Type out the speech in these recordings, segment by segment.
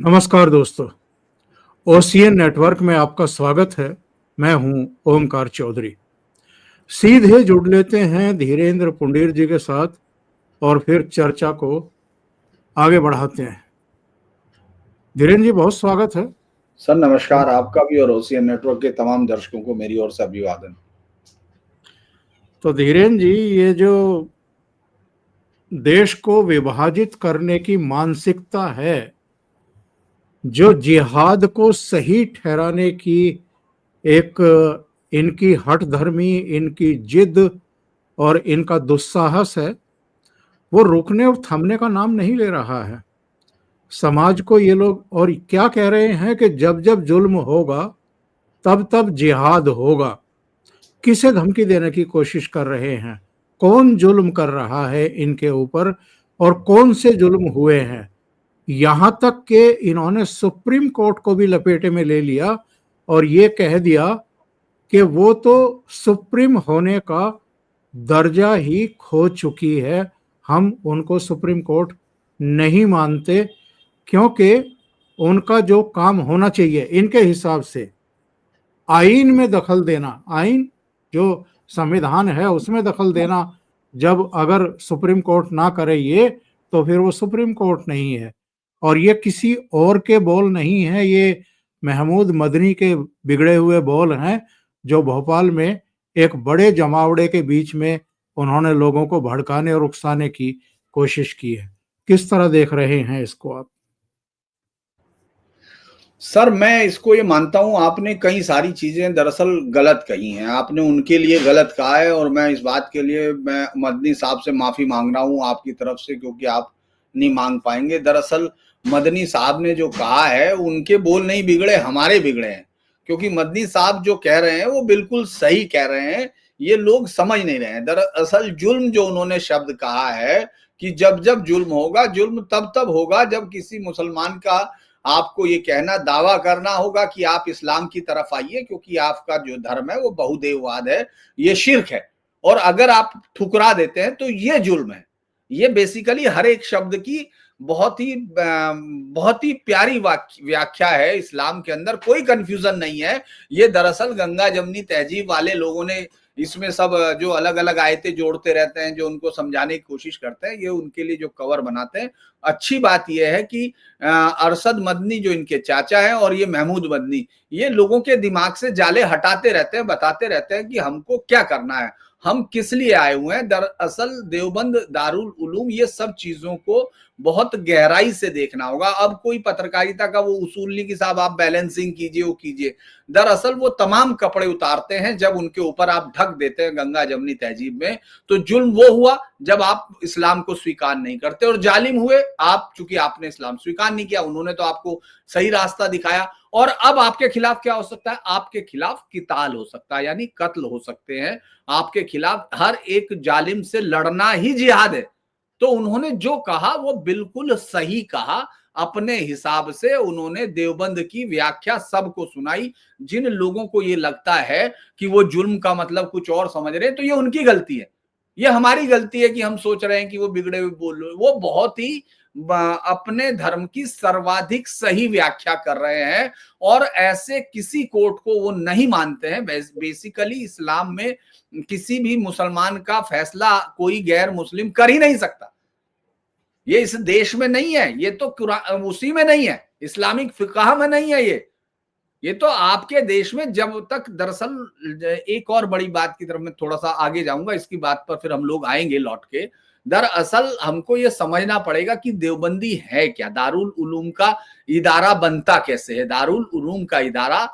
नमस्कार दोस्तों। Ocean network में आपका स्वागत है। मैं हूं ओमकार चौधरी। सीधे जुड़ लेते हैं धीरेन्द्र पुंडीर जी के साथ और फिर चर्चा को आगे बढ़ाते हैं। धीरेन्द्र जी, बहुत स्वागत है। सर नमस्कार, आपका भी और ओशियन नेटवर्क के तमाम दर्शकों को मेरी ओर से अभिवादन। तो धीरेन्द्र जी, ये जो देश को विभाजित करने की मानसिकता है, जो जिहाद को सही ठहराने की एक इनकी हठधर्मी, इनकी जिद और इनका दुस्साहस है, वो रुकने और थमने का नाम नहीं ले रहा है। समाज को ये लोग और क्या कह रहे हैं कि जब जब जुल्म होगा तब तब जिहाद होगा। किसे धमकी देने की कोशिश कर रहे हैं? कौन जुल्म कर रहा है इनके ऊपर और कौन से जुल्म हुए हैं? यहां तक कि इन्होंने सुप्रीम कोर्ट को भी लपेटे में ले लिया और ये कह दिया कि वो तो सुप्रीम होने का दर्जा ही खो चुकी है, हम उनको सुप्रीम कोर्ट नहीं मानते, क्योंकि उनका जो काम होना चाहिए इनके हिसाब से आइन में दखल देना, आइन जो संविधान है उसमें दखल देना, जब अगर सुप्रीम कोर्ट ना करे ये, तो फिर वो सुप्रीम कोर्ट नहीं है। और ये किसी और के बोल नहीं है, ये महमूद मदनी के बिगड़े हुए बोल हैं, जो भोपाल में एक बड़े जमावड़े के बीच में उन्होंने लोगों को भड़काने और उकसाने की कोशिश की है। किस तरह देख रहे हैं इसको आप? सर मैं इसको ये मानता हूं, आपने कई सारी चीजें दरअसल गलत कही हैं। आपने उनके लिए गलत कहा है और मैं इस बात के लिए मैं मदनी साहब से माफी मांग रहा हूं आपकी तरफ से, क्योंकि आप नहीं मांग पाएंगे। दरअसल मदनी साहब ने जो कहा है उनके बोल नहीं बिगड़े, हमारे बिगड़े हैं। क्योंकि मदनी साहब जो कह रहे हैं वो बिल्कुल सही कह रहे हैं, ये लोग समझ नहीं रहे हैं। दरअसल जुल्म जो उन्होंने शब्द कहा है कि जब जब जुल्म होगा, जुल्म तब तब होगा जब किसी मुसलमान का आपको ये कहना, दावा करना होगा कि आप इस्लाम की तरफ आइए, क्योंकि आपका जो धर्म है वो बहुदेववाद है, ये शिर्क है। और अगर आप ठुकरा देते हैं तो ये जुल्म है। ये बेसिकली हर एक शब्द की बहुत ही प्यारी व्याख्या है। इस्लाम के अंदर कोई कंफ्यूजन नहीं है। ये दरअसल गंगा जमनी तहजीब वाले लोगों ने इसमें सब जो अलग अलग आयतें जोड़ते रहते हैं, जो उनको समझाने की कोशिश करते हैं, ये उनके लिए जो कवर बनाते हैं। अच्छी बात यह है कि अरशद मदनी जो इनके चाचा हैं और ये महमूद मदनी, ये लोगों के दिमाग से जाले हटाते रहते हैं, बताते रहते हैं कि हमको क्या करना है, हम किस लिए आए हुए हैं। दरअसल देवबंद, दारुल उलूम, ये सब चीजों को बहुत गहराई से देखना होगा। अब कोई पत्रकारिता का वो उसूल नहीं कि साहब आप बैलेंसिंग कीजिए, वो कीजिए। दरअसल वो तमाम कपड़े उतारते हैं जब उनके ऊपर आप ढक देते हैं गंगा जमनी तहजीब में। तो जुल्म वो हुआ जब आप इस्लाम को स्वीकार नहीं करते, और जालिम हुए आप, चूंकि आपने इस्लाम स्वीकार नहीं किया, उन्होंने तो आपको सही रास्ता दिखाया। और अब आपके खिलाफ क्या हो सकता है? आपके खिलाफ किताल हो सकता है, यानी कत्ल हो सकते हैं। आपके खिलाफ हर एक जालिम से लड़ना ही जिहाद है। तो उन्होंने जो कहा वो बिल्कुल सही कहा। अपने हिसाब से उन्होंने देवबंद की व्याख्या सबको सुनाई। जिन लोगों को ये लगता है कि वो जुल्म का मतलब कुछ और समझ रहे हैं, तो ये उनकी गलती है। ये हमारी गलती है कि हम सोच रहे हैं कि वो बिगड़े हुए बोल रहे। वो बहुत ही अपने धर्म की सर्वाधिक सही व्याख्या कर रहे हैं, और ऐसे किसी कोर्ट को वो नहीं मानते हैं। बेसिकली इस्लाम में किसी भी मुसलमान का फैसला कोई गैर मुस्लिम कर ही नहीं सकता। ये इस देश में नहीं है, ये तो उसी में नहीं है, इस्लामिक फिक़ह में नहीं है। ये तो आपके देश में जब तक, दरअसल एक और बड़ी बात की तरफ मैं थोड़ा सा आगे जाऊंगा, इसकी बात पर फिर हम लोग आएंगे लौट के। दरअसल हमको ये समझना पड़ेगा कि देवबंदी है क्या, दारुल उलूम का इदारा बनता कैसे है। दारुल उलूम का इदारा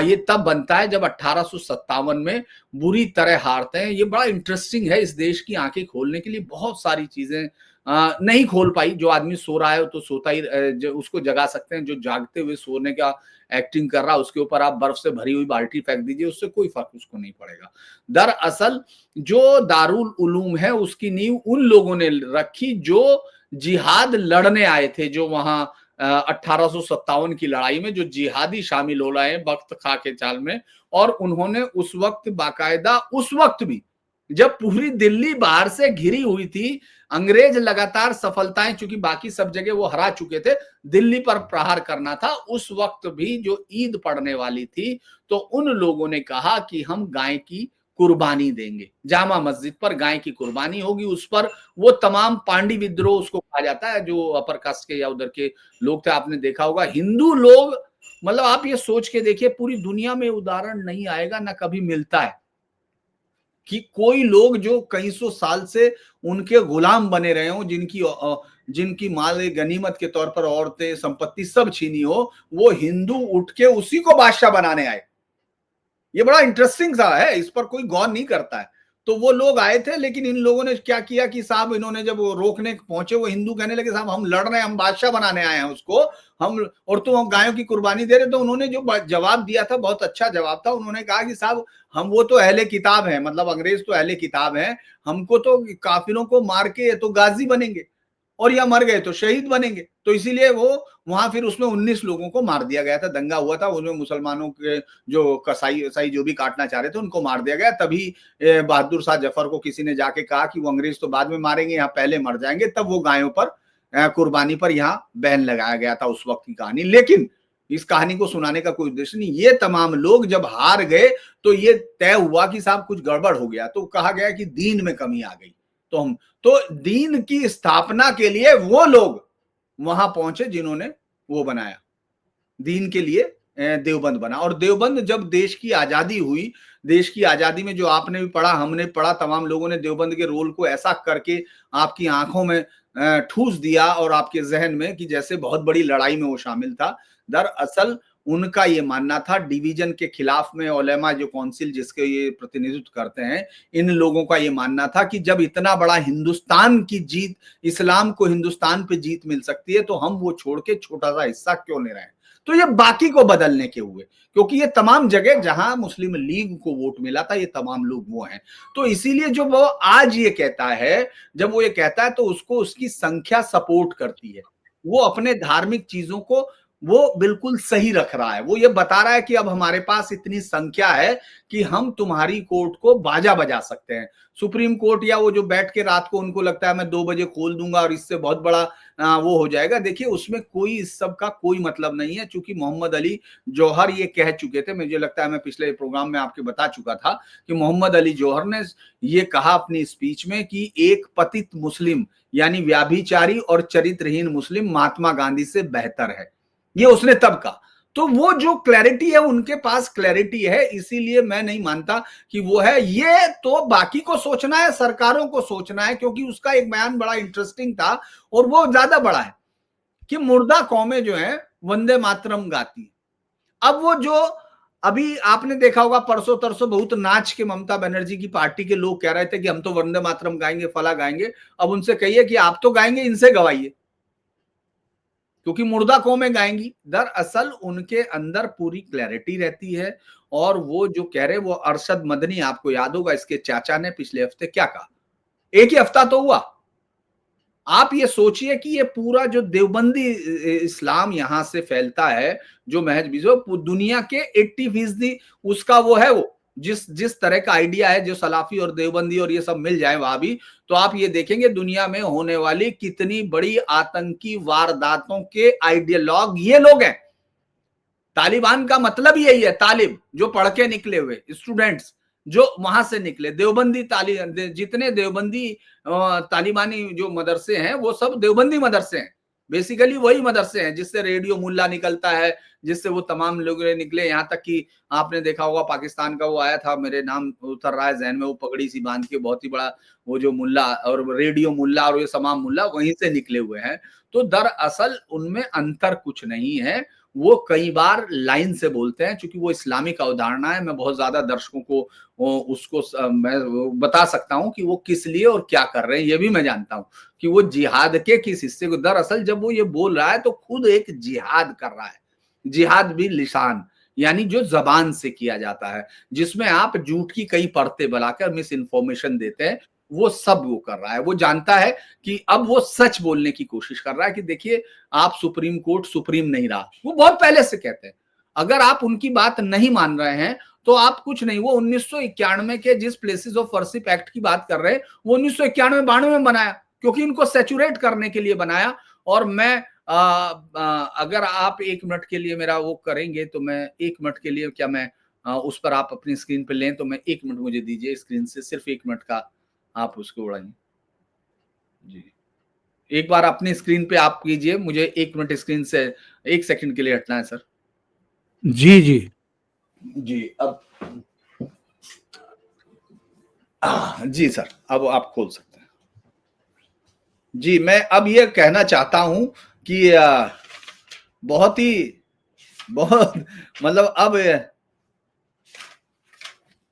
ये तब बनता है जब 1857 में बुरी तरह हारते हैं। ये बड़ा इंटरेस्टिंग है, इस देश की आंखें खोलने के लिए बहुत सारी चीजें नहीं खोल पाई। जो आदमी सो रहा है तो सोता ही, उसको जगा सकते हैं। जो जागते हुए सोने का एक्टिंग कर रहा है, उसके ऊपर आप बर्फ से भरी हुई बाल्टी फेंक दीजिए, उससे कोई फर्क उसको नहीं पड़ेगा। दरअसल जो दारुल उलूम है उसकी नींव उन लोगों ने रखी जो जिहाद लड़ने आए थे, जो वहां 1857 की लड़ाई में जो जिहादी शामिल हो रहे हैं बख्त खा के चाल में। और उन्होंने उस वक्त बाकायदा, उस वक्त भी जब पूरी दिल्ली बाहर से घिरी हुई थी, अंग्रेज लगातार सफलताएं, चूंकि बाकी सब जगह वो हरा चुके थे, दिल्ली पर प्रहार करना था, उस वक्त भी जो ईद पड़ने वाली थी, तो उन लोगों ने कहा कि हम गाय की कुर्बानी देंगे, जामा मस्जिद पर गाय की कुर्बानी होगी। उस पर वो तमाम पांडी विद्रोह उसको कहा जाता है, जो अपर कास्ट के या उधर के लोग थे, आपने देखा होगा। हिंदू लोग, मतलब आप ये सोच के देखिए, पूरी दुनिया में उदाहरण नहीं आएगा, ना कभी मिलता है कि कोई लोग जो कई सौ साल से उनके गुलाम बने रहे हों, जिनकी माल गनीमत के तौर पर औरतें, संपत्ति सब छीनी हो, वो हिंदू उठ के उसी को बादशाह बनाने आए। ये बड़ा इंटरेस्टिंग सा है, इस पर कोई गौर नहीं करता है। तो वो लोग आए थे, लेकिन इन लोगों ने क्या किया कि साहब, इन्होंने जब वो रोकने पहुंचे, वो हिंदू कहने लगे साहब हम लड़ रहे हैं, हम बादशाह बनाने आए हैं उसको, हम, और तुम हम गायों की कुर्बानी दे रहे। तो उन्होंने जो जवाब दिया था, बहुत अच्छा जवाब था। उन्होंने कहा कि साहब, हम वो तो अहले किताब है, मतलब अंग्रेज तो अहले किताब है, हमको तो काफिरों को मार के तो गाजी बनेंगे, और या मर गए तो शहीद बनेंगे। तो इसीलिए वो वहां फिर उसमें 19 लोगों को मार दिया गया था, दंगा हुआ था, उसमें मुसलमानों के जो कसाई ईसाई जो भी काटना चाह रहे थे उनको मार दिया गया। तभी बहादुर शाह जफर को किसी ने जाके कहा कि वो अंग्रेज तो बाद में मारेंगे, यहाँ पहले मर जाएंगे। तब वो गायों पर कुर्बानी पर यहाँ बैन लगाया गया था, उस वक्त की कहानी। लेकिन इस कहानी को सुनाने का कोई उद्देश्य नहीं। ये तमाम लोग जब हार गए तो ये तय हुआ कि साहब कुछ गड़बड़ हो गया, तो कहा गया कि दीन में कमी आ गई। तो दीन की स्थापना के लिए वो लोग वहां पहुंचे जिन्होंने वो बनाया, दीन के लिए देवबंद बना। और देवबंद जब देश की आजादी हुई, देश की आजादी में जो आपने भी पढ़ा, हमने पढ़ा, तमाम लोगों ने देवबंद के रोल को ऐसा करके आपकी आंखों में ठूस दिया और आपके जहन में कि जैसे बहुत बड़ी लड़ाई में वो शामिल था। दरअसल उनका ये मानना था, डिवीजन के खिलाफ में उलेमा जो काउंसिल जिसके ये प्रतिनिधित्व करते हैं, इन लोगों का ये मानना था कि जब इतना बड़ा हिंदुस्तान की जीत, इस्लाम को हिंदुस्तान पे जीत मिल सकती है, तो हम वो छोड़ के छोटा सा हिस्सा क्यों ले रहे हैं। तो ये बाकी को बदलने के हुए, क्योंकि ये तमाम जगह जहां मुस्लिम लीग को वोट मिला था, ये तमाम लोग वो हैं। तो इसीलिए जो वो आज ये कहता है, जब वो ये कहता है, तो उसको उसकी संख्या सपोर्ट करती है। वो अपने धार्मिक चीजों को वो बिल्कुल सही रख रहा है। वो ये बता रहा है कि अब हमारे पास इतनी संख्या है कि हम तुम्हारी कोर्ट को बाजा बजा सकते हैं। सुप्रीम कोर्ट या वो जो बैठ के रात को उनको लगता है मैं 2 बजे खोल दूंगा और इससे बहुत बड़ा वो हो जाएगा। देखिए, उसमें कोई इस सब का कोई मतलब नहीं है, चूंकि मोहम्मद अली जौहर ये कह चुके थे। मुझे लगता है मैं पिछले प्रोग्राम में आपके बता चुका था कि मोहम्मद अली जौहर ने ये कहा अपनी स्पीच में कि एक पतित मुस्लिम, यानी व्याभिचारी और चरित्रहीन मुस्लिम महात्मा गांधी से बेहतर है। ये उसने तब कहा। तो वो जो क्लैरिटी है, उनके पास क्लैरिटी है, इसीलिए मैं नहीं मानता कि वो है। ये तो बाकी को सोचना है, सरकारों को सोचना है, क्योंकि उसका एक बयान बड़ा इंटरेस्टिंग था और वो ज्यादा बड़ा है कि मुर्दा कौमें जो है वंदे मातरम गाती। अब वो जो अभी आपने देखा होगा, परसों तरसों बहुत नाच के ममता बनर्जी की पार्टी के लोग कह रहे थे कि हम तो वंदे मातरम गाएंगे, फला गाएंगे। अब उनसे कहिए कि आप तो गाएंगे, इनसे गवाइए, क्योंकि मुर्दा कौमें गाएंगी। दरअसल उनके अंदर पूरी क्लैरिटी रहती है। और वो जो कह रहे, वो अरशद मदनी, आपको याद होगा, इसके चाचा ने पिछले हफ्ते क्या कहा, एक ही हफ्ता तो हुआ। आप ये सोचिए कि ये पूरा जो देवबंदी इस्लाम यहां से फैलता है, जो महज बीजो दुनिया के 80% उसका वो है, वो जिस तरह का आइडिया है, जो सलाफी और देवबंदी और ये सब मिल जाए वहां भी, तो आप ये देखेंगे दुनिया में होने वाली कितनी बड़ी आतंकी वारदातों के आइडियोलॉग ये लोग हैं। तालिबान का मतलब यही है, तालिब जो पढ़ के निकले हुए स्टूडेंट्स जो वहां से निकले, देवबंदी जितने देवबंदी तालिबानी जो मदरसे हैं, वो सब देवबंदी मदरसे हैं। बेसिकली वही मदरसे हैं जिससे रेडियो मुल्ला निकलता है, जिससे वो तमाम लोग निकले। यहाँ तक कि आपने देखा होगा, पाकिस्तान का वो आया था, मेरे नाम उतर रहा है जहन में, वो पगड़ी सी बांध के बहुत ही बड़ा वो जो मुल्ला और रेडियो मुल्ला और ये तमाम मुल्ला वहीं से निकले हुए हैं। तो दरअसल उनमें अंतर कुछ नहीं है। वो कई बार लाइन से बोलते हैं, क्योंकि वो इस्लामिक अवधारणा है। मैं बहुत ज्यादा दर्शकों को उसको मैं बता सकता हूं कि वो किस लिए और क्या कर रहे हैं, ये भी मैं जानता हूं कि वो जिहाद के किस हिस्से को, दरअसल जब वो ये बोल रहा है तो खुद एक जिहाद कर रहा है। जिहाद भी लिसान, यानी जो जबान से किया जाता है, जिसमें आप झूठ की कई परतें बनाकर मिस इन्फॉर्मेशन देते हैं, वो सब वो कर रहा है। वो जानता है कि अब वो सच बोलने की कोशिश कर रहा है कि देखिए, आप सुप्रीम कोर्ट सुप्रीम नहीं रहा। वो बहुत पहले से कहते हैं, अगर आप उनकी बात नहीं मान रहे हैं तो आप कुछ नहीं, वो 1991 के जिस प्लेसेस ऑफ वर्शिप एक्ट की बात कर रहे हैं वो 1991-92 में बनाया, क्योंकि इनको सैचुरेट करने के लिए बनाया। और मैं अगर आप 1 मिनट के लिए मेरा वो करेंगे तो मैं 1 मिनट के लिए, क्या मैं उस पर आप अपनी स्क्रीन पे लें, तो मैं 1 मिनट मुझे दीजिए स्क्रीन से, सिर्फ 1 मिनट का आप उसको उड़ाइए जी। एक बार अपनी स्क्रीन पे आप कीजिए, मुझे 1 मिनट स्क्रीन से 1 सेकंड के लिए हटना है सर। जी जी जी अब जी सर, अब आप खोल सकते हैं। जी मैं अब ये कहना चाहता हूं कि बहुत ही बहुत मतलब अब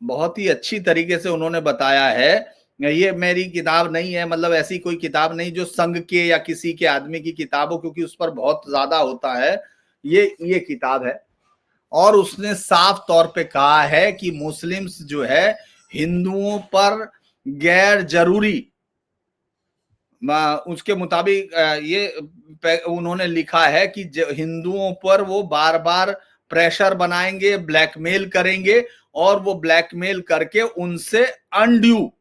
बहुत ही अच्छी तरीके से उन्होंने बताया है। ये मेरी किताब नहीं है, मतलब ऐसी कोई किताब नहीं जो संघ के या किसी के आदमी की किताब हो, क्योंकि उस पर बहुत ज्यादा होता है। ये किताब है और उसने साफ तौर पे कहा है कि मुस्लिम्स जो है हिंदुओं पर गैर जरूरी, उसके मुताबिक ये उन्होंने लिखा है कि हिंदुओं पर वो बार बार प्रेशर बनाएंगे, ब्लैकमेल करेंगे और वो ब्लैकमेल करके उनसे अनड्यू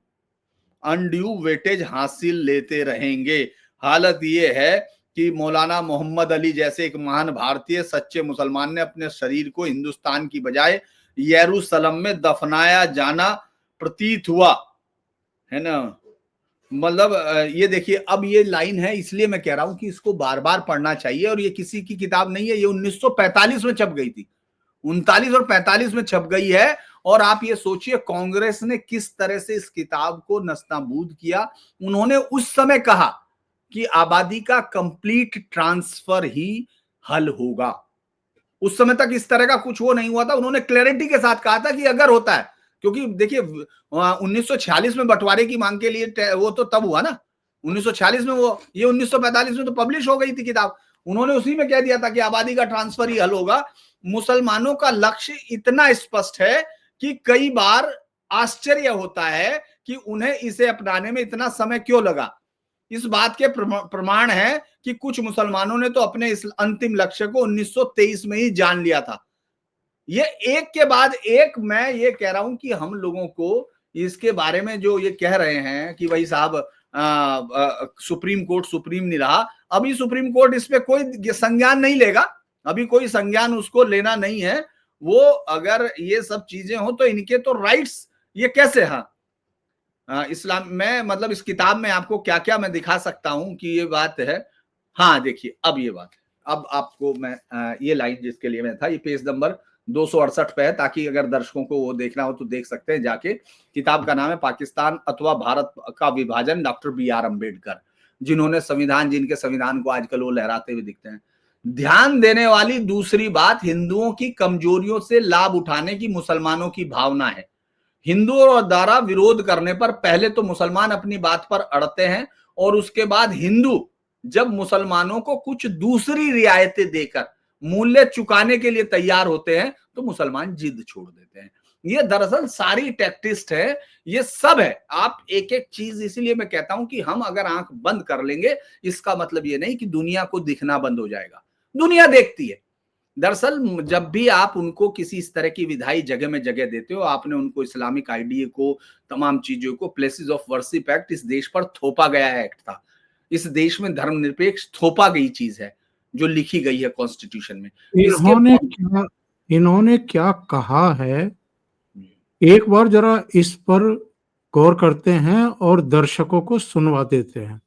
वेटेज हासिल लेते रहेंगे। हालत ये है कि मौलाना मोहम्मद अली जैसे एक महान भारतीय सच्चे मुसलमान ने अपने शरीर को हिंदुस्तान की बजाय यरूशलेम में दफनाया जाना प्रतीत हुआ है ना। मतलब ये देखिए, अब ये लाइन है, इसलिए मैं कह रहा हूं कि इसको बार बार पढ़ना चाहिए। और ये किसी की किताब नहीं है, ये 1945 में छप गई थी, 39 और 45 में छप गई है। और आप ये सोचिए कांग्रेस ने किस तरह से इस किताब को नस्ताबूद किया। उन्होंने उस समय कहा कि आबादी का कंप्लीट ट्रांसफर ही हल होगा। उस समय तक इस तरह का कुछ वो नहीं हुआ था। उन्होंने क्लैरिटी के साथ कहा था कि अगर होता है, क्योंकि देखिए 1946 में बंटवारे की मांग के लिए वो तो तब हुआ ना, 1946 में वो, ये 1945 में तो पब्लिश हो गई थी किताब। उन्होंने उसी में कह दिया था कि आबादी का ट्रांसफर ही हल होगा। मुसलमानों का लक्ष्य इतना स्पष्ट है कि कई बार आश्चर्य होता है कि उन्हें इसे अपनाने में इतना समय क्यों लगा। इस बात के प्रमाण है कि कुछ मुसलमानों ने तो अपने इस अंतिम लक्ष्य को 1923 में ही जान लिया था। ये एक के बाद एक, मैं ये कह रहा हूं कि हम लोगों को इसके बारे में जो ये कह रहे हैं कि भाई साहब सुप्रीम कोर्ट सुप्रीम नहीं रहा, अभी सुप्रीम कोर्ट इस पे कोई संज्ञान नहीं लेगा, अभी कोई संज्ञान उसको लेना नहीं है। वो अगर ये सब चीजें हो तो इनके तो राइट्स ये कैसे, हाँ इस्लाम में, मतलब इस किताब में आपको क्या क्या मैं दिखा सकता हूं कि ये बात है। हाँ देखिए अब ये बात है, अब आपको मैं ये लाइन जिसके लिए मैं था, ये पेज नंबर 268 पे है, ताकि अगर दर्शकों को वो देखना हो तो देख सकते हैं जाके। किताब का नाम है पाकिस्तान अथवा भारत का विभाजन, डॉक्टर BR अम्बेडकर, जिन्होंने संविधान, जिनके संविधान को आजकल वो लहराते हुए दिखते हैं। ध्यान देने वाली दूसरी बात, हिंदुओं की कमजोरियों से लाभ उठाने की मुसलमानों की भावना है। हिंदुओं द्वारा विरोध करने पर पहले तो मुसलमान अपनी बात पर अड़ते हैं और उसके बाद हिंदू जब मुसलमानों को कुछ दूसरी रियायतें देकर मूल्य चुकाने के लिए तैयार होते हैं तो मुसलमान जिद छोड़ देते हैं। ये दरअसल सारी टैक्टिस्ट है, ये सब है। आप एक एक चीज, इसीलिए मैं कहता हूं कि हम अगर आंख बंद कर लेंगे, इसका मतलब ये नहीं कि दुनिया को दिखना बंद हो जाएगा, दुनिया देखती है। दरअसल जब भी आप उनको किसी इस तरह की विधायी जगह में जगह देते हो, आपने उनको इस्लामिक आइडिया को, तमाम चीजों को, प्लेसेस ऑफ वर्शिप एक्ट इस देश पर थोपा गया एक्ट था। इस देश में धर्मनिरपेक्ष थोपा गई चीज है जो लिखी गई है कॉन्स्टिट्यूशन में। इन्होंने क्या कहा है, एक बार जरा इस पर गौर करते हैं और दर्शकों को सुनवा देते हैं।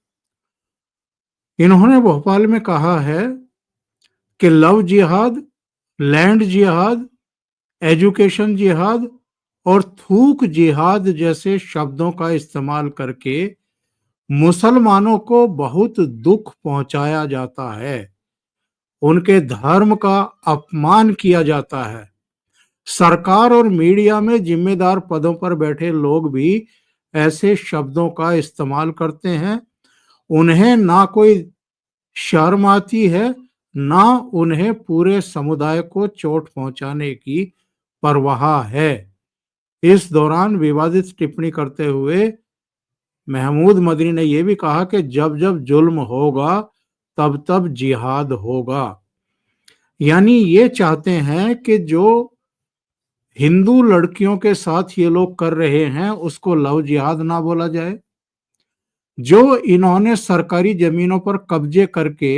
इन्होंने भोपाल में कहा है कि लव जिहाद, लैंड जिहाद, एजुकेशन जिहाद और थूक जिहाद जैसे शब्दों का इस्तेमाल करके मुसलमानों को बहुत दुख पहुंचाया जाता है, उनके धर्म का अपमान किया जाता है। सरकार और मीडिया में जिम्मेदार पदों पर बैठे लोग भी ऐसे शब्दों का इस्तेमाल करते हैं। उन्हें ना कोई शर्म आती है, ना उन्हें पूरे समुदाय को चोट पहुंचाने की परवाह है। इस दौरान विवादित टिप्पणी करते हुए महमूद मदनी ने यह भी कहा कि जब जब जुल्म होगा तब तब जिहाद होगा। यानी ये चाहते हैं कि जो हिंदू लड़कियों के साथ ये लोग कर रहे हैं उसको लव जिहाद ना बोला जाए। जो इन्होंने सरकारी जमीनों पर कब्जे करके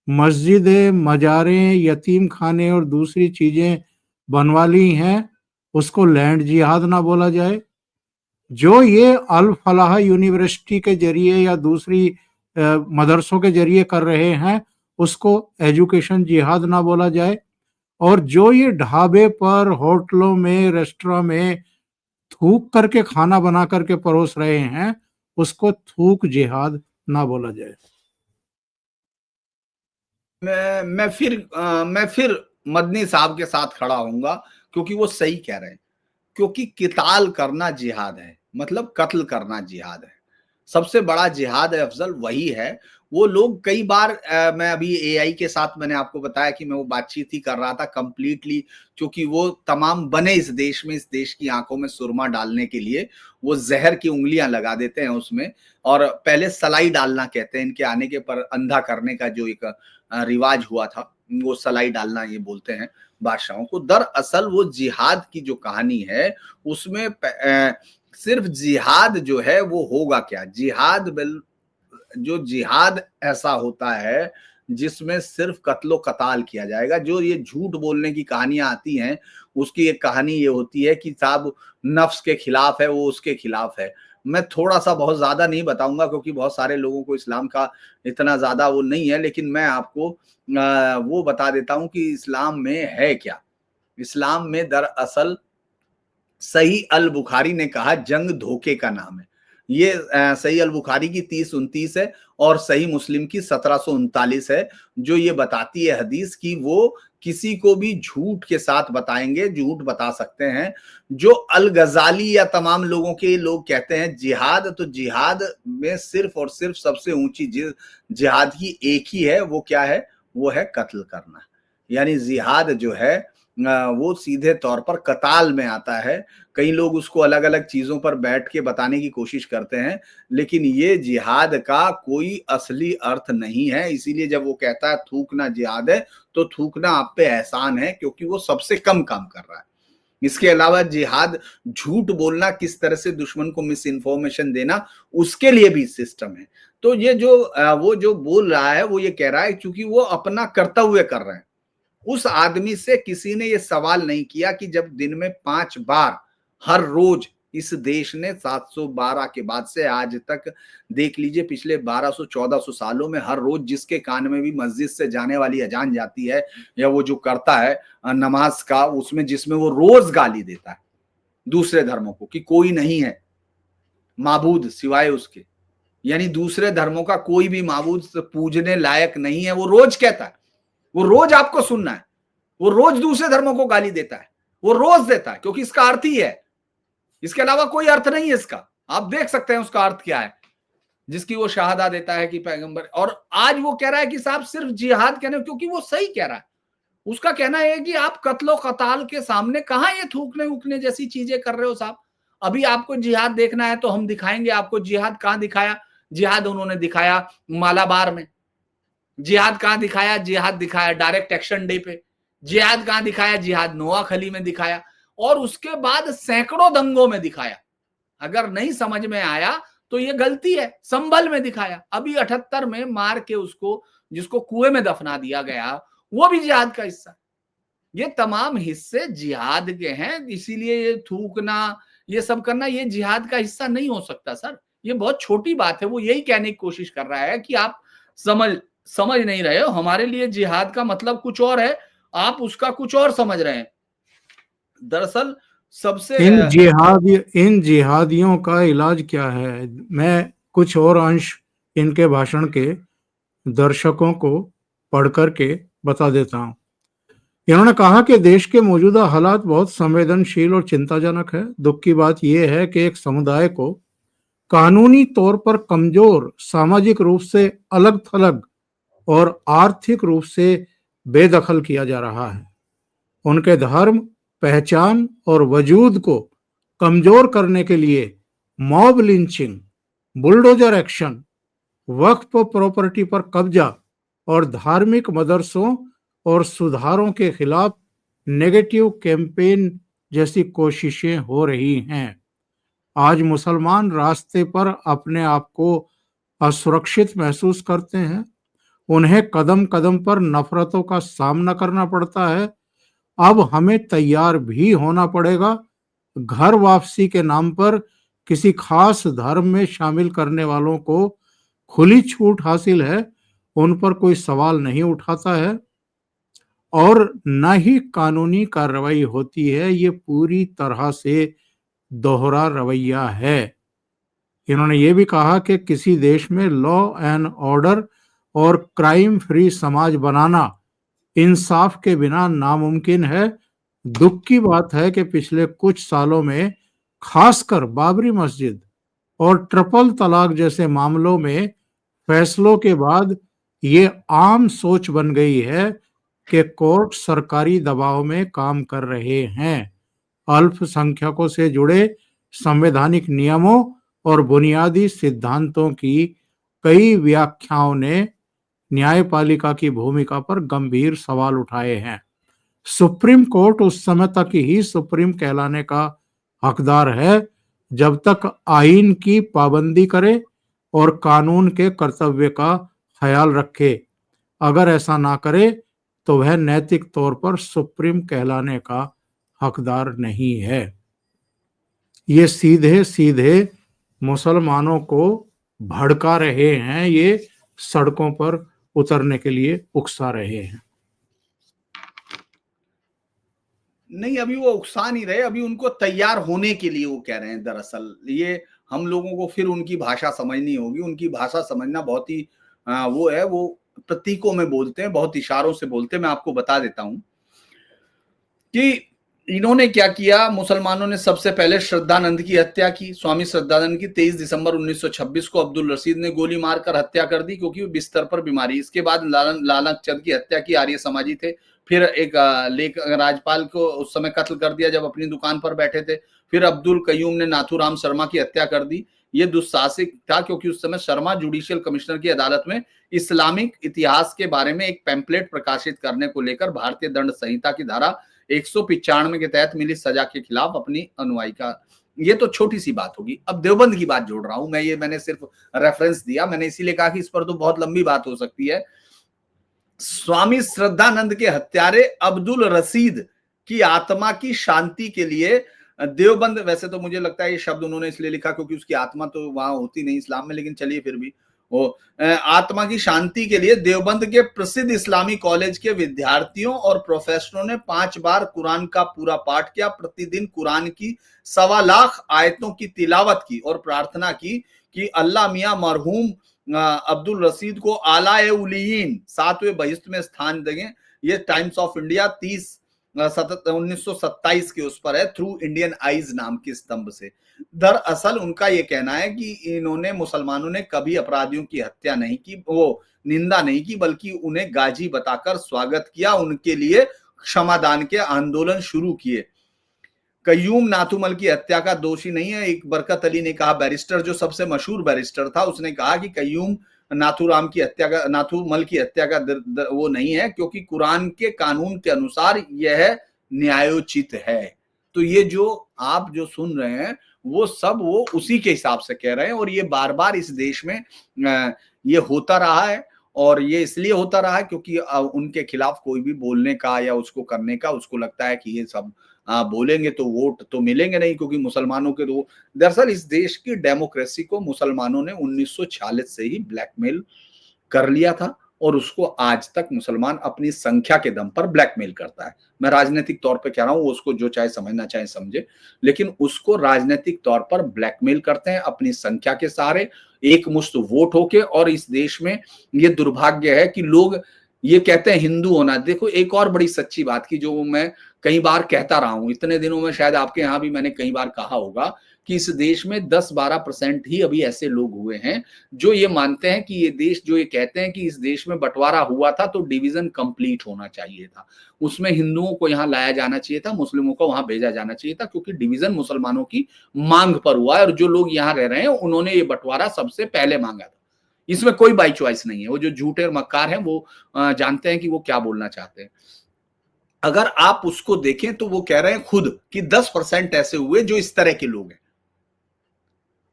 मस्जिदें, मजारें, यतीम खाने और दूसरी चीजें बनवा ली हैं उसको लैंड जिहाद ना बोला जाए। जो ये अल फलाह यूनिवर्सिटी के जरिए या दूसरी मदरसों के जरिए कर रहे हैं उसको एजुकेशन जिहाद ना बोला जाए। और जो ये ढाबे पर, होटलों में, रेस्टोरेंट में थूक करके खाना बना करके परोस रहे हैं उसको थूक जिहाद ना बोला जाए। मैं फिर मदनी साहब के साथ खड़ा होऊंगा, क्योंकि वो सही कह रहे हैं। क्योंकि किताल करना जिहाद है, मतलब कत्ल करना जिहाद है। सबसे बड़ा जिहाद है अफजल वही है। वो लोग कई बार मैं अभी एआई के साथ मैंने आपको बताया कि मैं वो बातचीत ही कर रहा था कंप्लीटली, क्योंकि वो तमाम बने इस देश में, इस देश की आंखों में सुरमा डालने के लिए वो जहर की उंगलियां लगा देते हैं उसमें, और पहले सलाई डालना कहते हैं इनके आने के पर, अंधा करने का जो एक रिवाज हुआ था वो सलाई डालना ये बोलते हैं बादशाहों को। दरअसल वो जिहाद की जो कहानी है उसमें सिर्फ जिहाद जो है वो होगा क्या, जो जिहाद ऐसा होता है जिसमें सिर्फ कत्लो कताल किया जाएगा। जो ये झूठ बोलने की कहानियां आती हैं उसकी एक कहानी ये होती है कि साहब नफ्स के खिलाफ है, वो उसके खिलाफ है। मैं थोड़ा सा बहुत ज्यादा नहीं बताऊंगा क्योंकि बहुत सारे लोगों को इस्लाम का इतना ज्यादा वो नहीं है, लेकिन मैं आपको वो बता देता हूं कि इस्लाम में है क्या। इस्लाम में दरअसल सही अल बुखारी ने कहा जंग धोखे का नाम है। ये सही अल बुखारी की 30-29 है और सही मुस्लिम की 1739 है, जो ये बताती है हदीस कि वो किसी को भी झूठ के साथ बताएंगे, झूठ बता सकते हैं। जो अल गजाली या तमाम लोगों के लोग कहते हैं जिहाद, तो जिहाद में सिर्फ और सिर्फ सबसे ऊंची जिहाद की एक ही है, वो क्या है, वो है कत्ल करना। यानी जिहाद जो है वो सीधे तौर पर कताल में आता है। कई लोग उसको अलग अलग चीजों पर बैठ के बताने की कोशिश करते हैं, लेकिन ये जिहाद का कोई असली अर्थ नहीं है। इसीलिए जब वो कहता है थूकना जिहाद है, तो थूकना आप पे एहसान है, क्योंकि वो सबसे कम काम कर रहा है। इसके अलावा जिहाद झूठ बोलना, किस तरह से दुश्मन को मिस इन्फॉर्मेशन देना, उसके लिए भी सिस्टम है। तो ये जो वो जो बोल रहा है वो ये कह रहा है क्योंकि वो अपना कर्तव्य कर रहे हैं। उस आदमी से किसी ने ये सवाल नहीं किया कि जब दिन में 5 बार हर रोज इस देश ने 712 के बाद से आज तक देख लीजिए, पिछले 1200-1400 सालों में हर रोज जिसके कान में भी मस्जिद से जाने वाली अजान जाती है या वो जो करता है नमाज का, उसमें जिसमें वो रोज गाली देता है दूसरे धर्मों को कि कोई नहीं है माबूद सिवाय उसके, यानी दूसरे धर्मों का कोई भी माबूद पूजने लायक नहीं है, वो रोज कहता है। वो रोज आपको सुनना है, वो रोज दूसरे धर्मों को गाली देता है, वो रोज देता है, क्योंकि इसका अर्थ ही है, इसके अलावा कोई अर्थ नहीं है इसका। आप देख सकते हैं उसका अर्थ क्या है, जिसकी वो शहादा देता है कि पैगंबर। और आज वो कह रहा है कि साहब सिर्फ जिहाद कहने, क्योंकि वो सही कह रहा है। उसका कहना है कि आप कत्लो कताल के सामने कहां ये थूकने उकने जैसी चीजें कर रहे हो साहब। अभी आपको जिहाद देखना है तो हम दिखाएंगे आपको जिहाद। कहां दिखाया जिहाद? उन्होंने दिखाया मालाबार में। जिहाद कहां दिखाया? जिहाद दिखाया डायरेक्ट एक्शन डे पे। जिहाद कहां दिखाया? जिहाद नोआखली में दिखाया, और उसके बाद सैकड़ों दंगों में दिखाया। अगर नहीं समझ में आया तो ये गलती है। संभल में दिखाया, अभी 78 में मार के उसको, जिसको कुएं में दफना दिया गया, वो भी जिहाद का हिस्सा। ये तमाम हिस्से जिहाद के हैं, इसीलिए ये थूकना, ये सब करना, ये जिहाद का हिस्सा नहीं हो सकता सर। ये बहुत छोटी बात है। वो यही कहने की कोशिश कर रहा है कि आप समझ नहीं रहे हो, हमारे लिए जिहाद का मतलब कुछ और है, आप उसका कुछ और समझ रहे हैं। दरअसल सबसे इन जिहादियों का इलाज क्या है? मैं कुछ और अंश इनके भाषण के दर्शकों को पढ़ करके बता देता हूं। इन्होंने कहा कि देश के मौजूदा हालात बहुत संवेदनशील और चिंताजनक है। दुख की बात यह है कि एक समुदाय को कानूनी तौर पर कमजोर, सामाजिक रूप से अलग थलग और आर्थिक रूप से बेदखल किया जा रहा है। उनके धर्म, पहचान और वजूद को कमजोर करने के लिए मॉब लिंचिंग, बुलडोजर एक्शन, वक्फ प्रॉपर्टी पर कब्जा और धार्मिक मदरसों और सुधारों के खिलाफ नेगेटिव कैंपेन जैसी कोशिशें हो रही हैं। आज मुसलमान रास्ते पर अपने आप को असुरक्षित महसूस करते हैं। उन्हें कदम कदम पर नफरतों का सामना करना पड़ता है। अब हमें तैयार भी होना पड़ेगा। घर वापसी के नाम पर किसी खास धर्म में शामिल करने वालों को खुली छूट हासिल है, उन पर कोई सवाल नहीं उठाता है और न ही कानूनी कार्रवाई होती है। ये पूरी तरह से दोहरा रवैया है। इन्होंने ये भी कहा कि किसी देश में लॉ एंड ऑर्डर और क्राइम फ्री समाज बनाना इंसाफ के बिना नामुमकिन है। दुख की बात है कि पिछले कुछ सालों में खासकर बाबरी मस्जिद और ट्रिपल तलाक जैसे मामलों में फैसलों के बाद ये आम सोच बन गई है कि कोर्ट सरकारी दबाव में काम कर रहे हैं। अल्पसंख्यकों से जुड़े संवैधानिक नियमों और बुनियादी सिद्धांतों की कई व्याख्याओं ने न्यायपालिका की भूमिका पर गंभीर सवाल उठाए हैं। सुप्रीम कोर्ट उस समय तक ही सुप्रीम कहलाने का हकदार है जब तक आईन की पाबंदी करे और कानून के कर्तव्य का ख्याल रखे। अगर ऐसा ना करे तो वह नैतिक तौर पर सुप्रीम कहलाने का हकदार नहीं है। ये सीधे सीधे मुसलमानों को भड़का रहे हैं, ये सड़कों पर उतरने के लिए उकसा रहे हैं। नहीं, अभी वो उकसा नहीं रहे, अभी उनको तैयार होने के लिए वो कह रहे हैं। दरअसल ये हम लोगों को फिर उनकी भाषा समझनी होगी। उनकी भाषा समझना बहुत ही वो है, वो प्रतीकों में बोलते हैं, बहुत इशारों से बोलते हैं। मैं आपको बता देता हूं कि इन्होंने क्या किया। मुसलमानों ने सबसे पहले श्रद्धानंद की हत्या की। स्वामी श्रद्धानंद की 23 दिसंबर 1926 को अब्दुल रशीद ने गोली मारकर हत्या कर दी, क्योंकि वो बिस्तर पर बीमारी। इसके बाद लालन चंद की हत्या की। आर्य समाजी थे। फिर एक लेख राज्यपाल को उस समय कत्ल कर दिया जब अपनी दुकान पर बैठे थे। फिर अब्दुल कयूम ने नाथूराम शर्मा की हत्या कर दी। ये दुस्साहसिक था, क्योंकि उस समय शर्मा जुडिशियल कमिश्नर की अदालत में इस्लामिक इतिहास के बारे में एक पैम्पलेट प्रकाशित करने को लेकर भारतीय दंड संहिता की धारा 195 के तहत मिली सजा के खिलाफ अपनी अनुयायी का। ये तो छोटी सी बात होगी। अब देवबंद की बात जोड़ रहा हूं मैं, ये मैंने सिर्फ रेफरेंस दिया। मैंने इसीलिए कहा कि इस पर तो बहुत लंबी बात हो सकती है। स्वामी श्रद्धानंद के हत्यारे अब्दुल रशीद की आत्मा की शांति के लिए देवबंद, वैसे तो मुझे लगता है ये शब्द उन्होंने इसलिए लिखा क्योंकि उसकी आत्मा तो वहां होती नहीं इस्लाम में, लेकिन चलिए फिर भी वो आत्मा की शांति के लिए देवबंद के प्रसिद्ध इस्लामी कॉलेज के विद्यार्थियों और प्रोफेसरों ने 5 बार कुरान का पूरा पाठ किया। प्रतिदिन कुरान की 1.25 लाख आयतों की तिलावत की और प्रार्थना की कि अल्लाह मियां मरहूम अब्दुल रशीद को आला उलीन 7वें बहिश्त में स्थान देंगे। ये टाइम्स ऑफ इंडिया 1927 के उस पर है, थ्रू इंडियन आईज नाम के स्तंभ से। दरअसल उनका ये कहना है कि इन्होंने, मुसलमानों ने कभी अपराधियों की हत्या नहीं की, वो निंदा नहीं की, बल्कि उन्हें गाजी बताकर स्वागत किया, उनके लिए क्षमादान के आंदोलन शुरू किए। कयूम नाथूमल की हत्या का दोषी नहीं है। एक बरकत अली ने कहा, बैरिस्टर जो सबसे मशहूर बैरिस्टर था, उसने कहा कि कयूम नाथूराम की हत्या का, नाथूमल की हत्या का वो नहीं है, क्योंकि कुरान के कानून के अनुसार यह न्यायोचित है। तो ये जो आप जो सुन रहे हैं वो सब वो उसी के हिसाब से कह रहे हैं, और ये बार बार इस देश में ये होता रहा है। और ये इसलिए होता रहा है क्योंकि उनके खिलाफ कोई भी बोलने का या उसको करने का उसको लगता है कि ये सब बोलेंगे तो वोट तो मिलेंगे नहीं, क्योंकि मुसलमानों के तो, दरअसल इस देश की डेमोक्रेसी को मुसलमानों ने 1946 से ही ब्लैकमेल कर लिया था, और उसको आज तक मुसलमान अपनी संख्या के दम पर ब्लैकमेल करता है। मैं राजनीतिक तौर पे कह रहा हूं, उसको जो चाहे समझना चाहे समझे, लेकिन उसको राजनीतिक तौर पर ब्लैकमेल करते हैं अपनी संख्या के सहारे, एक मुश्त वोट होके। और इस देश में ये दुर्भाग्य है कि लोग ये कहते हैं हिंदू होना। देखो, एक और बड़ी सच्ची बात की जो मैं कई बार कहता रहा हूं इतने दिनों में, शायद आपके यहां भी मैंने कई बार कहा होगा कि इस देश में 10-12% ही अभी ऐसे लोग हुए हैं जो ये मानते हैं कि ये देश, जो ये कहते हैं कि इस देश में बंटवारा हुआ था तो डिवीजन कंप्लीट होना चाहिए था, उसमें हिंदुओं को यहाँ लाया जाना चाहिए था, मुस्लिमों को वहां भेजा जाना चाहिए था, क्योंकि डिवीजन मुसलमानों की मांग पर हुआ है, और जो लोग यहाँ रह रहे हैं उन्होंने ये बंटवारा सबसे पहले मांगा था। इसमें कोई बाई चॉइस नहीं है। वो जो झूठे और मक्कार हैं वो जानते हैं कि वो क्या बोलना चाहते हैं। अगर आप उसको देखें तो वो कह रहे हैं खुद कि 10% ऐसे हुए जो इस तरह के लोग हैं।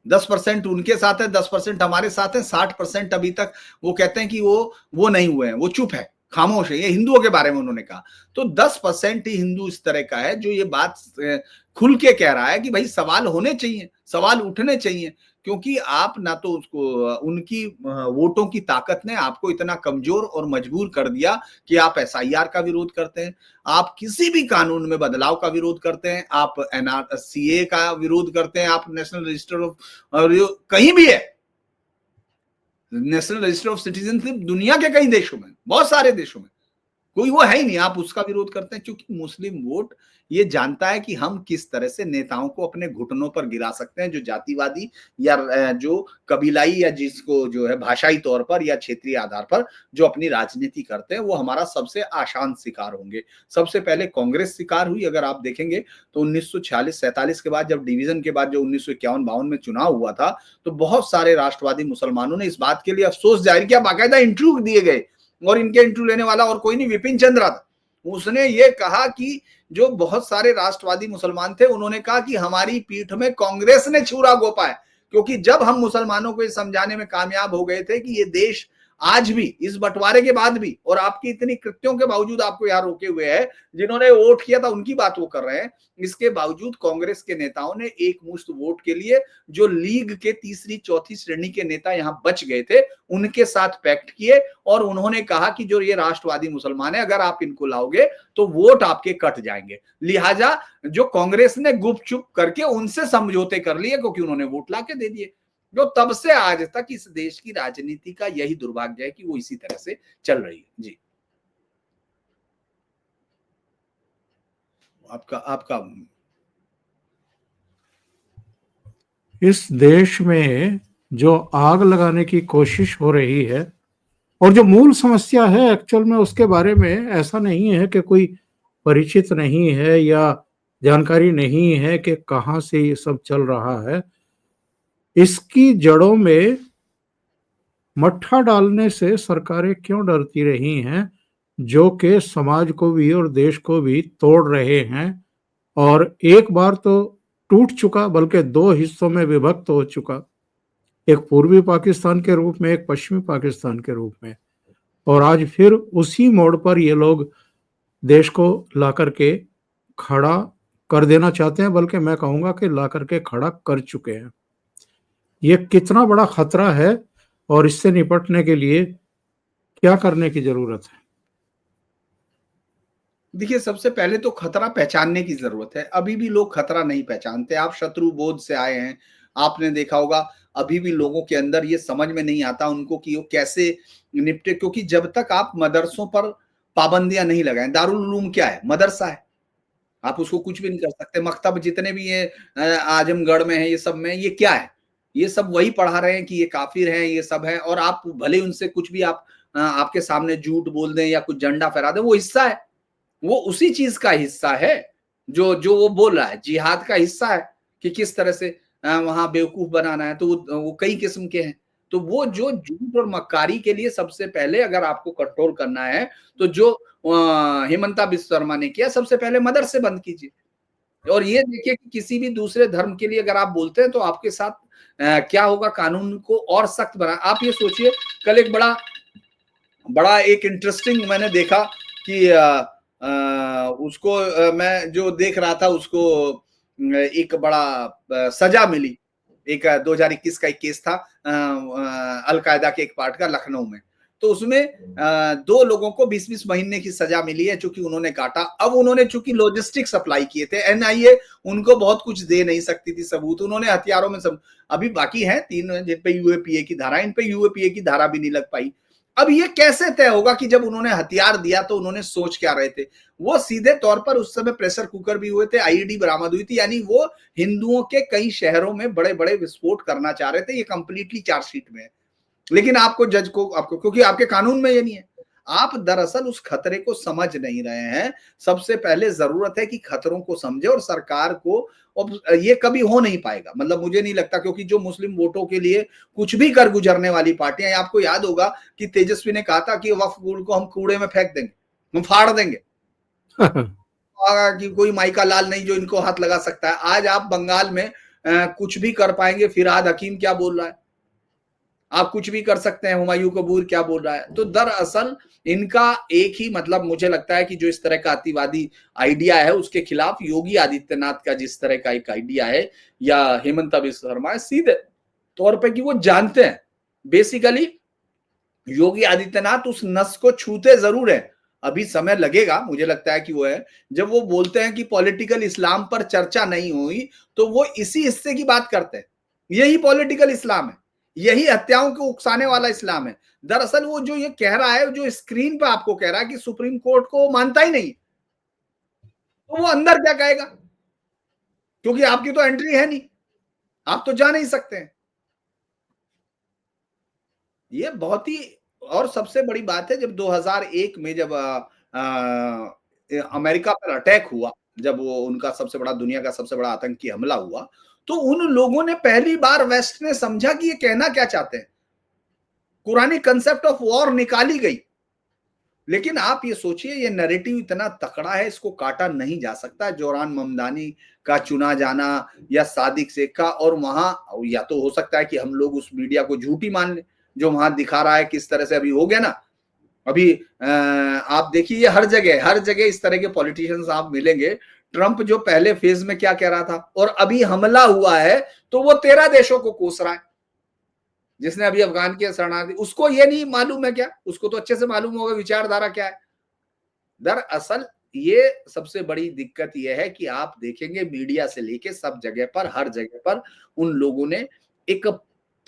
10% उनके साथ है, 10% हमारे साथ है, 60% अभी तक वो कहते हैं कि वो नहीं हुए हैं, वो चुप है, खामोश है। ये हिंदुओं के बारे में उन्होंने कहा। तो 10% ही हिंदू इस तरह का है जो ये बात खुल के कह रहा है कि भाई सवाल होने चाहिए, सवाल उठने चाहिए, क्योंकि आप ना तो उसको उनकी वोटों की ताकत ने आपको इतना कमजोर और मजबूर कर दिया कि आप एसआईआर का विरोध करते हैं, आप किसी भी कानून में बदलाव का विरोध करते हैं, आप एनआरसीए का विरोध करते हैं, आप नेशनल रजिस्टर ऑफ, और कहीं भी है नेशनल रजिस्टर ऑफ सिटीजनशिप, दुनिया के कई देशों में, बहुत सारे देशों में कोई वो है ही नहीं, आप उसका विरोध करते हैं, क्योंकि मुस्लिम वोट ये जानता है कि हम किस तरह से नेताओं को अपने घुटनों पर गिरा सकते हैं, जो जातिवादी या जो कबीलाई या जिसको जो है भाषाई तौर पर या क्षेत्रीय आधार पर जो अपनी राजनीति करते हैं, वो हमारा सबसे आसान शिकार होंगे। सबसे पहले कांग्रेस शिकार हुई, अगर आप देखेंगे तो 1946-47 के बाद, जब डिवीजन के बाद जो 1951-52 में चुनाव हुआ था, तो बहुत सारे राष्ट्रवादी मुसलमानों ने इस बात के लिए अफसोस जाहिर किया, बाकायदा इंटरव्यू दिए गए, और इनके इंटरव्यू लेने वाला और कोई नहीं, विपिन चंद्रा था। उसने ये कहा कि जो बहुत सारे राष्ट्रवादी मुसलमान थे, उन्होंने कहा कि हमारी पीठ में कांग्रेस ने छुरा घोंपा है, क्योंकि जब हम मुसलमानों को ये समझाने में कामयाब हो गए थे कि ये देश आज भी इस बंटवारे के बाद भी और आपकी इतनी कृत्यों के बावजूद आपको यहाँ रोके हुए है, जिन्होंने वोट किया था उनकी बात वो कर रहे हैं, इसके बावजूद कांग्रेस के नेताओं ने एक मुश्त वोट के लिए जो लीग के तीसरी चौथी श्रेणी के नेता यहाँ बच गए थे, उनके साथ पैक्ट किए, और उन्होंने कहा कि जो ये राष्ट्रवादी मुसलमान है, अगर आप इनको लाओगे तो वोट आपके कट जाएंगे। लिहाजा जो कांग्रेस ने गुपचुप करके उनसे समझौते कर लिए, क्योंकि उन्होंने वोट लाके दे दिए। जो तब से आज तक इस देश की राजनीति का यही दुर्भाग्य है कि वो इसी तरह से चल रही है। जी, आपका आपका इस देश में जो आग लगाने की कोशिश हो रही है और जो मूल समस्या है एक्चुअल में, उसके बारे में ऐसा नहीं है कि कोई परिचित नहीं है या जानकारी नहीं है कि कहाँ से ये सब चल रहा है। इसकी जड़ों में मट्ठा डालने से सरकारें क्यों डरती रही हैं, जो कि समाज को भी और देश को भी तोड़ रहे हैं, और एक बार तो टूट चुका, बल्कि दो हिस्सों में विभक्त हो चुका, एक पूर्वी पाकिस्तान के रूप में, एक पश्चिमी पाकिस्तान के रूप में, और आज फिर उसी मोड़ पर ये लोग देश को ला करके खड़ा कर देना चाहते हैं, बल्कि मैं कहूँगा कि ला करके खड़ा कर चुके हैं। ये कितना बड़ा खतरा है और इससे निपटने के लिए क्या करने की जरूरत है? देखिए, सबसे पहले तो खतरा पहचानने की जरूरत है। अभी भी लोग खतरा नहीं पहचानते। आप शत्रु बोध से आए हैं, आपने देखा होगा अभी भी लोगों के अंदर ये समझ में नहीं आता उनको कि वो कैसे निपटे, क्योंकि जब तक आप मदरसों पर पाबंदियां नहीं लगाएं, दारुल उलूम क्या है? मदरसा है, आप उसको कुछ भी नहीं कर सकते। मकतब जितने भी ये आजमगढ़ में है, ये सब में ये क्या है? ये सब वही पढ़ा रहे हैं कि ये काफिर हैं, ये सब है, और आप भले उनसे कुछ भी आप आपके सामने झूठ बोल दें या कुछ झंडा फहरा दें, वो हिस्सा है, वो उसी चीज का हिस्सा है जो जो वो बोल रहा है, जिहाद का हिस्सा है कि किस तरह से वहां बेवकूफ बनाना है। तो वो कई किस्म के हैं। तो वो जो झूठ और मक्कारी के लिए सबसे पहले अगर आपको कंट्रोल करना है, तो जो हेमंता बिस्व शर्मा ने किया, सबसे पहले मदरसे बंद कीजिए, और ये देखिए कि किसी भी दूसरे धर्म के लिए अगर आप बोलते हैं तो आपके साथ क्या होगा, कानून को और सख्त बना। आप ये सोचिए, कल एक बड़ा बड़ा एक इंटरेस्टिंग मैंने देखा कि उसको मैं जो देख रहा था उसको एक बड़ा सजा मिली। एक 2021 का एक केस था अलकायदा के एक पार्ट का लखनऊ में। तो उसमें दो लोगों को 20-20 महीने की सजा मिली है, चूंकि उन्होंने काटा। अब उन्होंने चूंकि लॉजिस्टिक सप्लाई किए थे, एनआईए उनको बहुत कुछ दे नहीं सकती थी सबूत, उन्होंने हथियारों में सब अभी बाकी है 3 जिन पे यूएपीए की धारा, इन पे यूएपीए की धारा भी नहीं लग पाई। अब ये कैसे तय होगा कि जब उन्होंने हथियार दिया तो उन्होंने सोच क्या रहे थे? वो सीधे तौर पर उस समय प्रेशर कुकर भी हुए थे, आईईडी बरामद हुई थी, यानी वो हिंदुओं के कई शहरों में बड़े बड़े विस्फोट करना चाह रहे थे। ये कंप्लीटली चार्जशीट में है, लेकिन आपको जज को आपको, क्योंकि आपके कानून में ये नहीं है, आप दरअसल उस खतरे को समझ नहीं रहे हैं। सबसे पहले जरूरत है कि खतरों को समझे, और सरकार को, और ये कभी हो नहीं पाएगा, मतलब मुझे नहीं लगता, क्योंकि जो मुस्लिम वोटों के लिए कुछ भी कर गुजरने वाली पार्टियां, आपको याद होगा कि तेजस्वी ने कहा था कि वक्फ बोर्ड को हम कूड़े में फेंक देंगे, हम फाड़ देंगे। कि कोई माइका लाल नहीं जो इनको हाथ लगा सकता है। आज आप बंगाल में कुछ भी कर पाएंगे। फिरहाद हकीम क्या बोल रहा है, आप कुछ भी कर सकते हैं। हुमायूं कबूर क्या बोल रहा है। तो दरअसल इनका एक ही मतलब मुझे लगता है कि जो इस तरह का अतिवादी आइडिया है उसके खिलाफ योगी आदित्यनाथ का जिस तरह का एक आइडिया है या हेमंत बिस्वा शर्मा है, सीधे तौर पे कि वो जानते हैं बेसिकली योगी आदित्यनाथ उस नस को छूते जरूर है। अभी समय लगेगा, मुझे लगता है कि वो है जब वो बोलते हैं कि पॉलिटिकल इस्लाम पर चर्चा नहीं हुई, तो वो इसी हिस्से की बात करते हैं। यही पॉलिटिकल इस्लाम है, यही हत्याओं को उकसाने वाला इस्लाम है। दरअसल वो जो ये कह रहा है, जो स्क्रीन पे आपको कह रहा है कि सुप्रीम कोर्ट को मानता ही नहीं, तो वो अंदर क्या कहेगा, क्योंकि आपकी तो एंट्री है नहीं, आप तो जा नहीं सकते हैं। ये बहुत ही और सबसे बड़ी बात है जब 2001 में जब अमेरिका पर अटैक हुआ, जब वो उनका सबसे बड़ा दुनिया का सबसे बड़ा आतंकी हमला हुआ, तो उन लोगों ने पहली बार वेस्ट ने समझा कि ये कहना क्या चाहते हैं। पुरानी कंसेप्ट ऑफ वॉर निकाली गई। लेकिन आप ये सोचिए ये नैरेटिव इतना तकड़ा है, इसको काटा नहीं जा सकता। जोरान ममदानी का चुना जाना या सादिक शेख का, और वहां या तो हो सकता है कि हम लोग उस मीडिया को झूठी मान लें जो वहां दिखा रहा है किस तरह से अभी हो गया ना। अभी आप देखिए ये हर जगह इस तरह के पॉलिटिशियंस आप मिलेंगे। ट्रंप जो पहले फेज में क्या कह रहा था और अभी हमला हुआ है तो वो 13 देशों को कोस रहा है। जिसने अभी अफगान के शरणार्थी, उसको ये नहीं मालूम है क्या, उसको तो अच्छे से मालूम होगा विचारधारा क्या है। दरअसल ये सबसे बड़ी दिक्कत ये है कि आप देखेंगे मीडिया से लेके सब जगह पर, हर जगह पर उन लोगों ने एक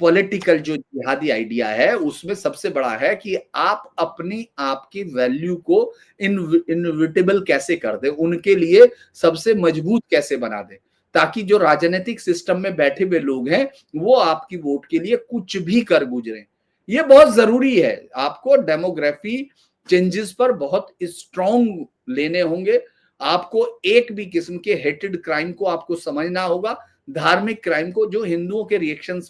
पॉलिटिकल जो जिहादी आइडिया है उसमें सबसे बड़ा है कि आप अपनी आपकी वैल्यू को इनविटेबल कैसे कर दे, उनके लिए सबसे मजबूत कैसे बना दे, ताकि जो राजनीतिक सिस्टम में बैठे हुए लोग हैं वो आपकी वोट के लिए कुछ भी कर गुजरे। ये बहुत जरूरी है। आपको डेमोग्राफी चेंजेस पर बहुत स्ट्रॉन्ग लेने होंगे। आपको एक भी किस्म के हेटेड क्राइम को आपको समझना होगा, धार्मिक क्राइम को। जो हिंदुओं के रिएक्शंस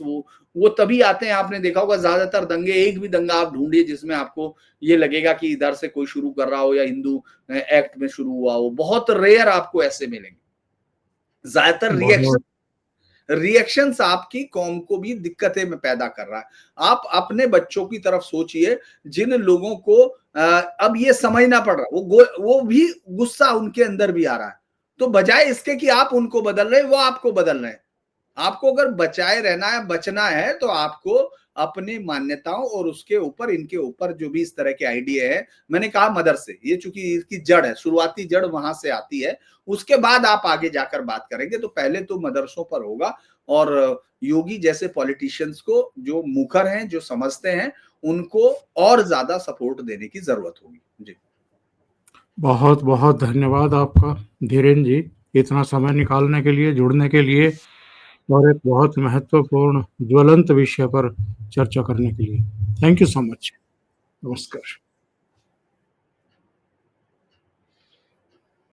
वो तभी आते हैं, आपने देखा होगा ज्यादातर दंगे, एक भी दंगा आप ढूंढिए जिसमें आपको ये लगेगा कि इधर से कोई शुरू कर रहा हो या हिंदू एक्ट में शुरू हुआ हो, बहुत रेयर आपको ऐसे मिलेंगे। ज्यादातर बहुत रिएक्शंस आपकी कौम को भी दिक्कतें में पैदा कर रहा है। आप अपने बच्चों की तरफ सोचिए जिन लोगों को अब ये समझना पड़ रहा है, वो भी गुस्सा उनके अंदर भी आ रहा है। तो बजाय इसके कि आप उनको बदल रहे हैं, वो आपको बदल रहे हैं। आपको अगर बचाए रहना है, बचना है, तो आपको अपनी मान्यताओं और उसके ऊपर इनके ऊपर जो भी इस तरह के आइडिया है, मैंने कहा मदर से, ये चूंकि इसकी जड़ है, शुरुआती जड़ वहां से आती है, उसके बाद आप आगे जाकर बात करेंगे। तो पहले तो मदरसों पर होगा और योगी जैसे पॉलिटिशियंस को जो मुखर हैं, जो समझते हैं, उनको और ज्यादा सपोर्ट देने की जरूरत होगी। जी बहुत बहुत धन्यवाद आपका धीरेन्द्र जी, इतना समय निकालने के लिए, जुड़ने के लिए और एक बहुत महत्वपूर्ण ज्वलंत विषय पर चर्चा करने के लिए। Thank you so much. नमस्कार।